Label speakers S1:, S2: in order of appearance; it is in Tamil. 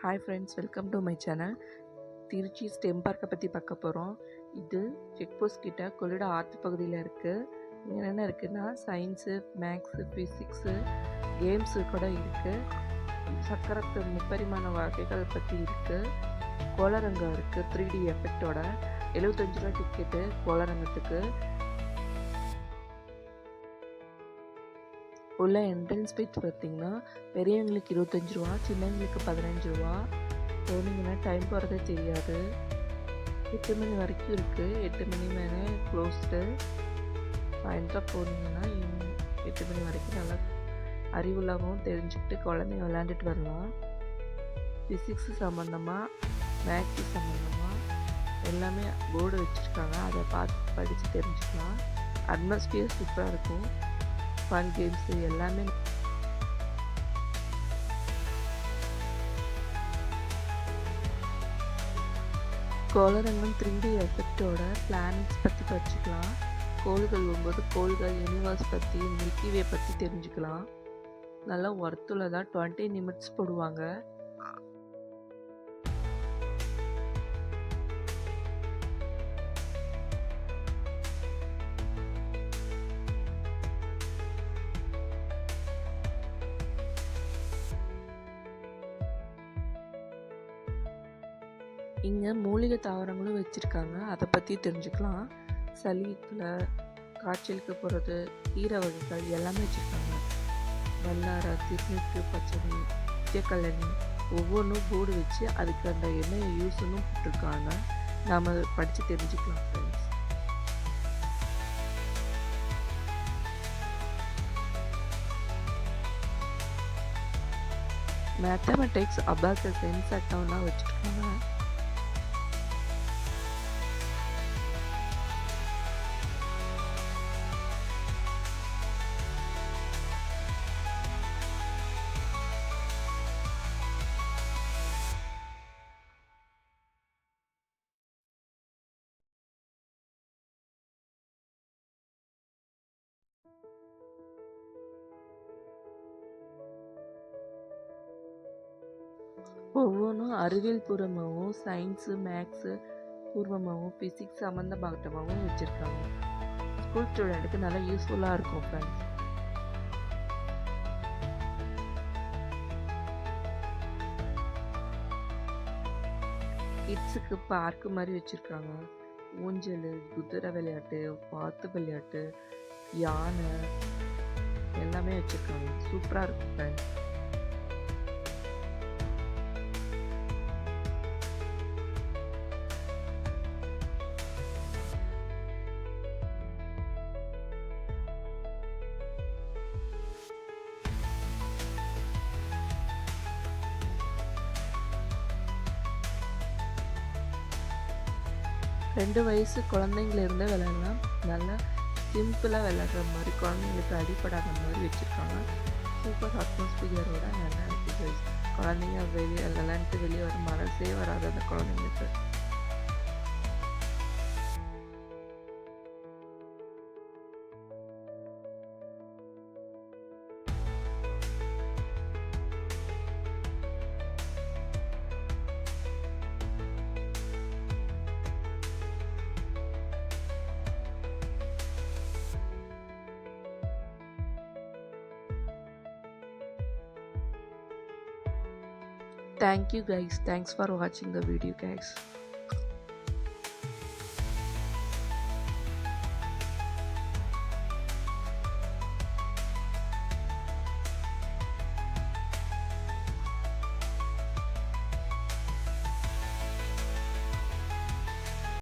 S1: Hi friends, welcome to my channel. Tiruchi stem பார்க்கை பற்றி பார்க்க போகிறோம். இது செக் போஸ்ட் கிட்ட கொள்ளிட ஆற்று பகுதியில் இருக்குது. இங்கே என்னென்ன இருக்குன்னா சயின்ஸு, மேக்ஸு, ஃபிசிக்ஸு, கேம்ஸு கூட இருக்குது. சக்கரத்து முப்பரிமாண வகைகள் பற்றி இருக்குது. கோளரங்கம் இருக்குது 3D எஃபெக்டோட. 75 ரூபா டிக்கெட்டு கோளரங்கத்துக்கு. உள்ள என்ட்ரன்ஸ் ஃபீஸ் பார்த்திங்கன்னா பெரியவங்களுக்கு 25 ரூபா, சின்னவங்களுக்கு 15 ரூபா. போனீங்கன்னா டைம் போகிறதே தெரியாது. 8 மணி வரைக்கும் இருக்குது. 8 மணி மேலே க்ளோஸ்டு. சாயந்தரம் போனீங்கன்னா 8 மணி வரைக்கும் நல்லா அறிவுள்ளவும் தெரிஞ்சுக்கிட்டு குழந்தைங்க விளையாண்டுட்டு வரலாம். ஃபிசிக்ஸு சம்மந்தமாக, மேக்ஸு சம்மந்தமாக எல்லாமே போர்டு வச்சுருக்காங்க. அதை பார்த்து படித்து தெரிஞ்சுக்கலாம். அட்மாஸ்பியர் சூப்பராக இருக்கும். ஃபன் கேம்ஸு எல்லாமே. கோளரங்கம் 3D எஃபெக்டோட பிளானட்ஸ் பற்றி படிச்சுக்கலாம். கோள்கள் 9 கோள்கள், யூனிவர்ஸ் பற்றி, மில்கிவே பற்றி தெரிஞ்சுக்கலாம். நல்லா ஒர்த்துள்ளதாக 20 நிமிட்ஸ் போடுவாங்க. இங்கே மூலிகை தாவரங்களும் வச்சுருக்காங்க. அதை பற்றி தெரிஞ்சுக்கலாம். சளியில் காய்ச்சலுக்கு போகிறது, கீரை வகைகள் எல்லாமே வச்சுருக்காங்க. வல்லாரை, திருநீக்கு, பச்சடி, கல்லணி ஒவ்வொன்றும் போர்டு வச்சு அதுக்கு அந்த என்ன யூஸ்ன்னு போட்டிருக்காங்க. நாம் படித்து தெரிஞ்சுக்கலாம் ஃப்ரெண்ட்ஸ். மேத்தமெட்டிக்ஸ், அபாக்கஸ், சென்ஸ் அட்டம்லாம் வச்சுருக்காங்க. ஒவ்வொன்றும் அறிவியல் பூர்வமாகவும், சயின்ஸு, மேக்ஸு பூர்வமாகவும், ஃபிசிக்ஸ் சம்மந்தப்பட்டமாகவும் வச்சுருக்காங்க. ஸ்கூல் ஸ்டூடெண்ட்டுக்கு நல்லா யூஸ்ஃபுல்லாக இருக்கும் ஃப்ரெண்ட்ஸ். கிட்ஸுக்கு பார்க்கு மாதிரி வச்சுருக்காங்க. ஊஞ்சல், குதிரை விளையாட்டு, வாத்து விளையாட்டு, யானை எல்லாமே வச்சுருக்காங்க. சூப்பராக இருக்கும் ஃப்ரெண்ட்ஸ். ரெண்டு வயசு குழந்தைங்களிருந்தே விளையாடலாம். நல்லா சிம்பிளாக விளையாடுற மாதிரி, குழந்தைங்களுக்கு அடிப்படாத மாதிரி வச்சுருக்காங்க. சூப்பர் அட்மாஸ்பியரோட நல்லா இருக்குது. குழந்தைங்க வெளியே விளையாண்டுட்டு வெளியே வர மனசே வராது அந்த குழந்தைங்களுக்கு. Thank you guys. Thanks for watching the video guys.